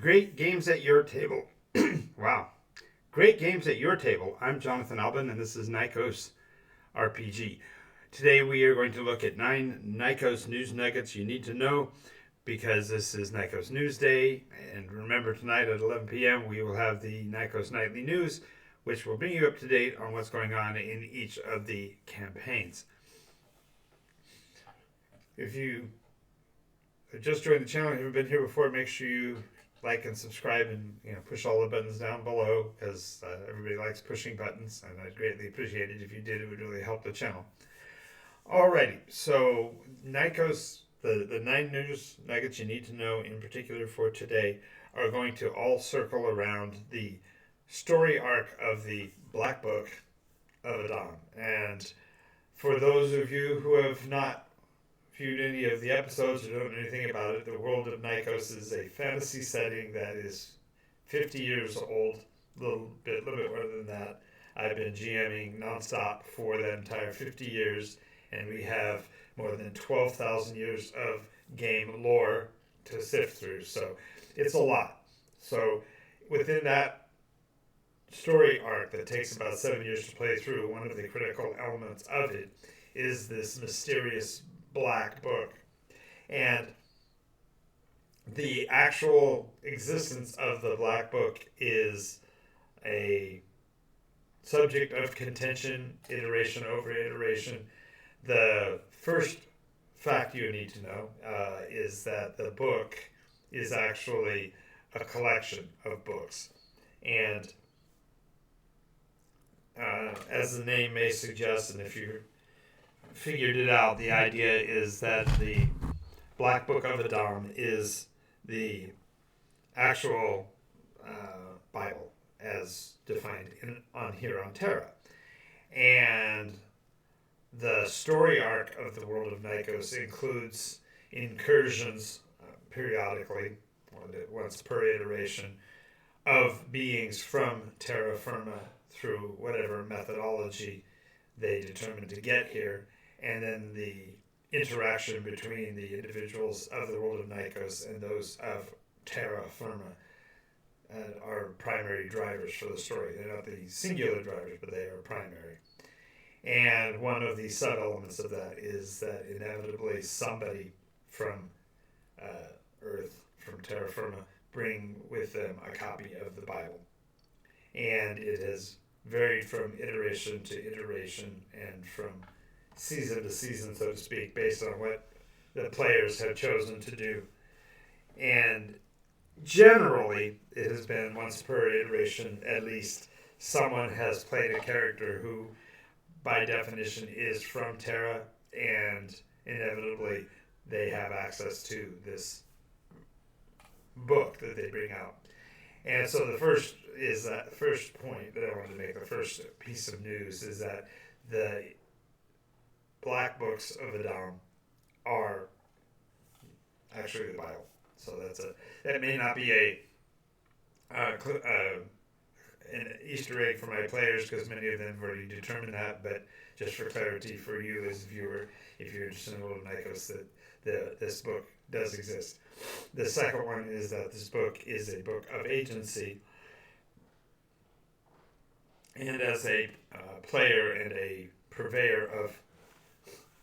Great games at your table. Wow. Great games at your table. I'm Jonathan Albin, and this is Nycos RPG. Today we are going to look at 9 Nycos news nuggets you need to know because this is Nycos News Day. And remember, tonight at 11 p.m. we will have the Nycos Nightly News, which will bring you up to date on what's going on in each of the campaigns. If you just joined the channel and haven't been here before, make sure you like and subscribe and push all the buttons down below because everybody likes pushing buttons, and I'd greatly appreciate it if you did. It would really help the channel. Alrighty, so Nycos, the 9 news nuggets you need to know in particular for today are going to all circle around the story arc of the Black Book of Ahdahm. And for those of you who have not viewed any of the episodes or don't know anything about it, the world of Nycos is a fantasy setting that is 50 years old, a little bit more than that. I've been GMing nonstop for that entire 50 years, and we have more than 12,000 years of game lore to sift through. So it's a lot. So within that story arc that takes about 7 years to play through, one of the critical elements of it is this mysterious Black Book. And the actual existence of the Black Book is a subject of contention, iteration over iteration. The first fact you need to know is that the book is actually a collection of books. And as the name may suggest, and if you figured it out, the idea is that the Black Book of Ahdahm is the actual Bible as defined on Terra. And the story arc of the world of Nycos includes incursions periodically, once per iteration, of beings from terra firma through whatever methodology they determined to get here, and then the interaction between the individuals of the world of Nycos and those of terra firma are primary drivers for the story. They're not the singular drivers, but they are primary. And one of the sub-elements of that is that inevitably somebody from Earth, from terra firma, bring with them a copy of the Bible. And it has varied from iteration to iteration and from season to season, so to speak, based on what the players have chosen to do. And generally, it has been once per iteration, at least someone has played a character who, by definition, is from Terra, and inevitably they have access to this book that they bring out. And so the first point that I wanted to make, the first piece of news, is that the Black Books of Ahdahm are actually the Bible. So that may not be an Easter egg for my players because many of them have already determined that, but just for clarity for you as a viewer, if you're interested in the world of Nycos, that this book does exist. The second one is that this book is a book of agency, and as a player and a purveyor of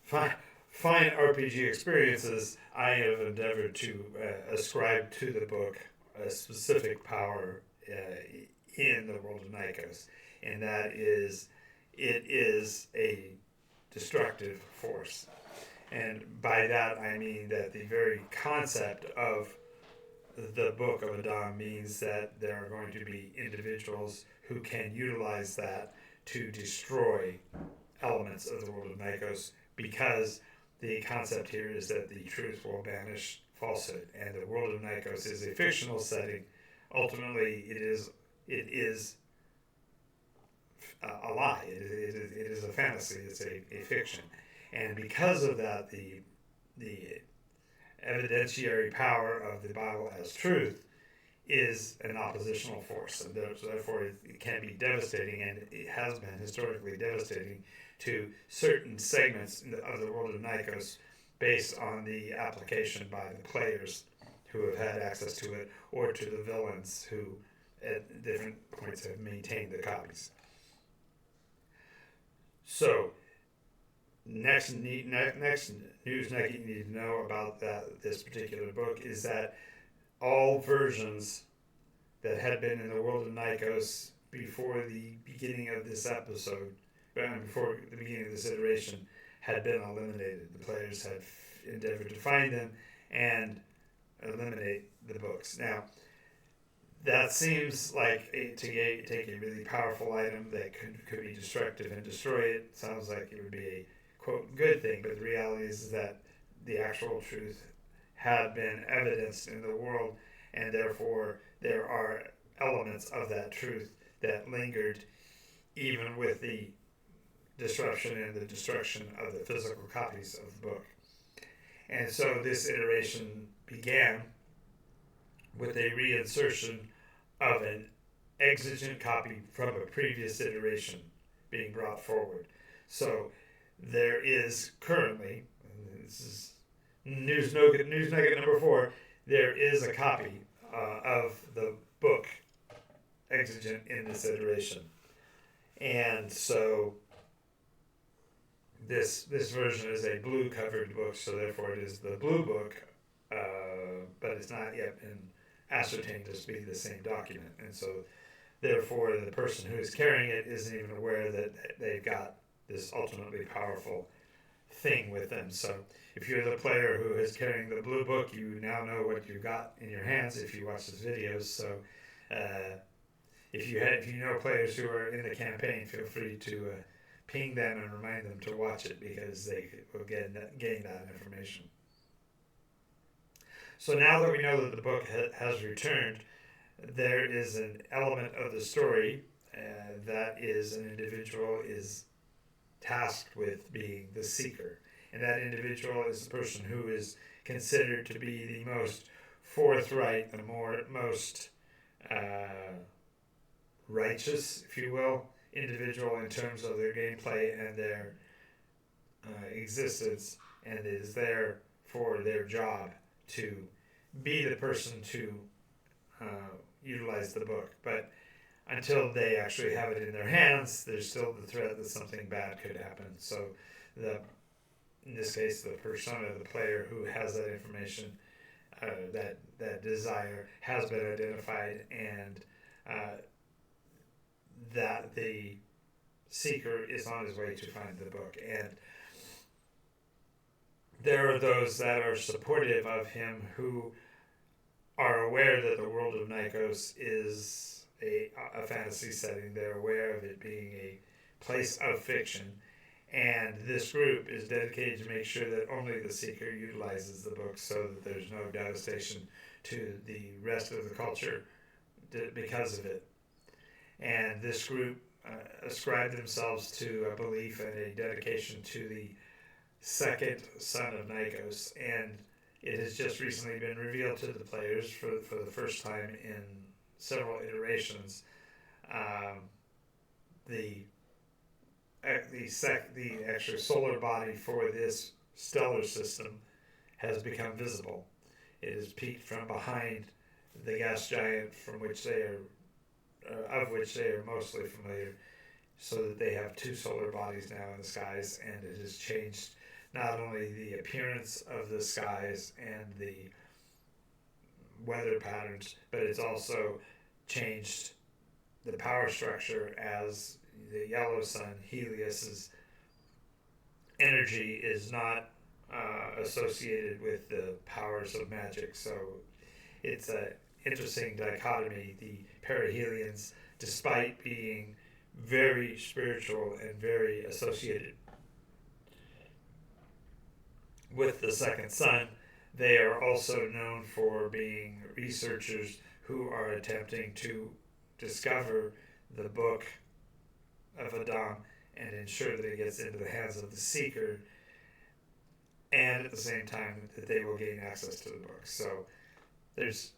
fine RPG experiences, I have endeavored to ascribe to the book a specific power in the world of Nycos, and that is, it is a destructive force. And by that I mean that the very concept of the Book of Ahdahm means that there are going to be individuals who can utilize that to destroy elements of the world of Nycos, because the concept here is that the truth will banish falsehood, and the world of Nycos is a fictional setting. Ultimately, it is a lie. It is a fantasy. It's a fiction. And because of that, the evidentiary power of the Bible as truth is an oppositional force, and therefore it can be devastating, and it has been historically devastating to certain segments of the world of Nycos based on the application by the players who have had access to it, or to the villains who at different points have maintained the copies. So, next news nugget you need to know about this particular book is that all versions that had been in the world of Nycos before the beginning of this episode, before the beginning of this iteration, had been eliminated. The players had endeavored to find them and eliminate the books. Now, that seems like take a really powerful item that could be destructive and destroy it. Sounds like it would be a, quote, good thing, but the reality is that the actual truth had been evidenced in the world, and therefore there are elements of that truth that lingered even with the disruption and the destruction of the physical copies of the book. And so this iteration began with a reinsertion of an exigent copy from a previous iteration being brought forward. So there is currently, this is news nugget number 4, there is a copy of the book exigent in this iteration. And so this version is a blue covered book, so therefore it is the blue book, but it's not yet been ascertained to be the same document. And so therefore the person who is carrying it isn't even aware that they've got this ultimately powerful thing with them. So if you're the player who is carrying the blue book, you now know what you got in your hands if you watch these videos. So if you know players who are in the campaign, feel free to ping them and remind them to watch it, because they will gain that information. So now that we know that the book has returned, there is an element of the story that is an individual is tasked with being the seeker. And that individual is the person who is considered to be the most forthright, the most righteous, if you will, individual in terms of their gameplay and their existence, and is there for their job to be the person to utilize the book. But until they actually have it in their hands, there's still the threat that something bad could happen. So in this case, the persona, the player who has that information, that desire has been identified, and that the seeker is on his way to find the book. And there are those that are supportive of him who are aware that the world of Nycos is a fantasy setting. They're aware of it being a place of fiction. And this group is dedicated to make sure that only the seeker utilizes the book, so that there's no devastation to the rest of the culture because of it. And this group ascribed themselves to a belief and a dedication to the second son of Nycos. And it has just recently been revealed to the players for the first time in several iterations. The actual solar body for this stellar system has become visible. It has peeked from behind the gas giant from which they are, of which they are mostly familiar, so that they have two solar bodies now in the skies, and it has changed not only the appearance of the skies and the weather patterns, but it's also changed the power structure, as the yellow sun, Helios's energy is not associated with the powers of magic. So it's an interesting dichotomy. The perihelions, despite being very spiritual and very associated with the second son, they are also known for being researchers who are attempting to discover the Book of Ahdahm and ensure that it gets into the hands of the seeker, and at the same time that they will gain access to the book. So there's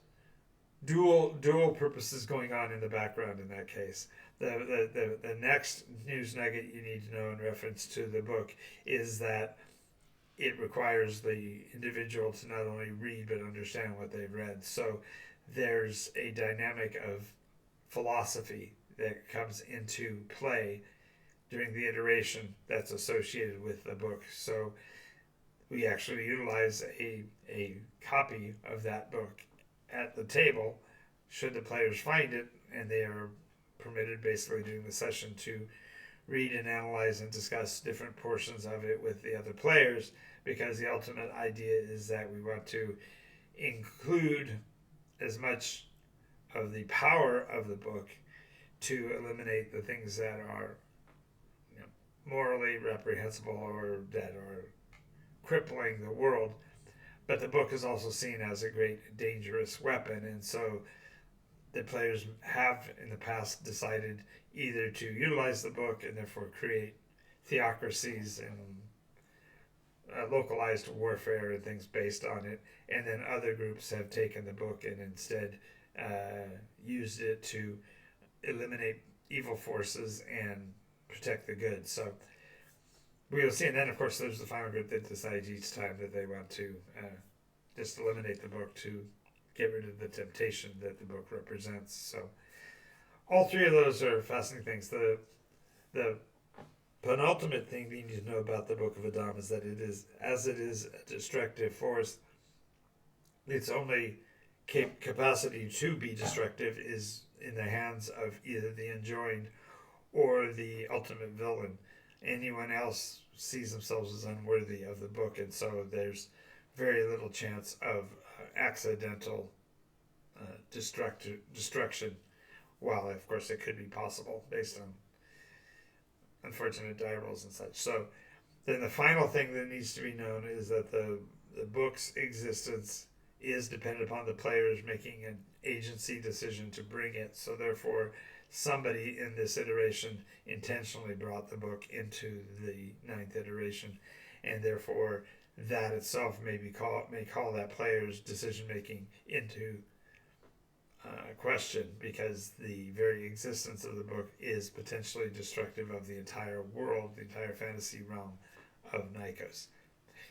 dual purposes going on in the background in that case. The next news nugget you need to know in reference to the book is that it requires the individual to not only read but understand what they've read. So there's a dynamic of philosophy that comes into play during the iteration that's associated with the book. So we actually utilize a copy of that book at the table should the players find it, and they are permitted basically during the session to read and analyze and discuss different portions of it with the other players, because the ultimate idea is that we want to include as much of the power of the book to eliminate the things that are, you know, morally reprehensible or that are crippling the world. But the book is also seen as a great dangerous weapon, and so the players have in the past decided either to utilize the book and therefore create theocracies and localized warfare and things based on it, and then other groups have taken the book and instead used it to eliminate evil forces and protect the good. So we'll see. And then, of course, there's the final group that decides each time that they want to just eliminate the book to get rid of the temptation that the book represents. So all three of those are fascinating things. The penultimate thing you need to know about the Book of Ahdahm is that it is a destructive force, its only capacity to be destructive is in the hands of either the enjoined or the ultimate villain. Anyone else sees themselves as unworthy of the book, and so there's very little chance of accidental destruction, while of course it could be possible based on unfortunate die rolls and such. So then the final thing that needs to be known is that the book's existence is dependent upon the players making an agency decision to bring it. So therefore, somebody in this iteration intentionally brought the book into the 9th iteration, and therefore that itself may call that player's decision making into question, because the very existence of the book is potentially destructive of the entire world, the entire fantasy realm of Nycos.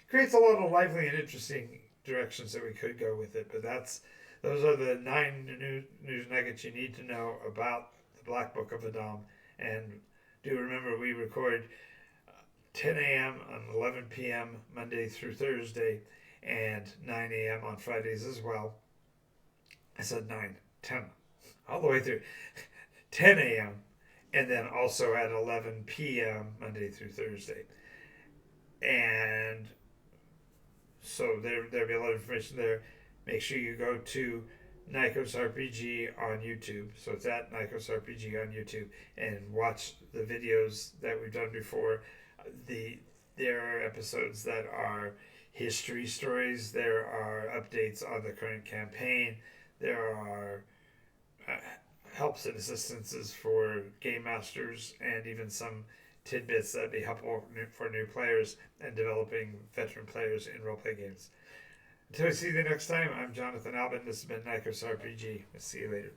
Creates a lot of lively and interesting directions that we could go with it, but those are the 9 news nuggets you need to know about the Black Book of Ahdahm. And do remember, we record 10 a.m. on 11 p.m. Monday through Thursday, and 9 a.m. on Fridays as well. I said 9, 10, all the way through 10 a.m. and then also at 11 p.m. Monday through Thursday. And so there'll be a lot of information there. Make sure you go to Nycos RPG on YouTube. So it's at Nycos RPG on YouTube, and watch the videos that we've done before. There are episodes that are history stories. There are updates on the current campaign. There are helps and assistances for game masters, and even some tidbits that be helpful for new players and developing veteran players in roleplay games. Until we see you the next time, I'm Jonathan Albin. This has been Nycos RPG. I'll see you later.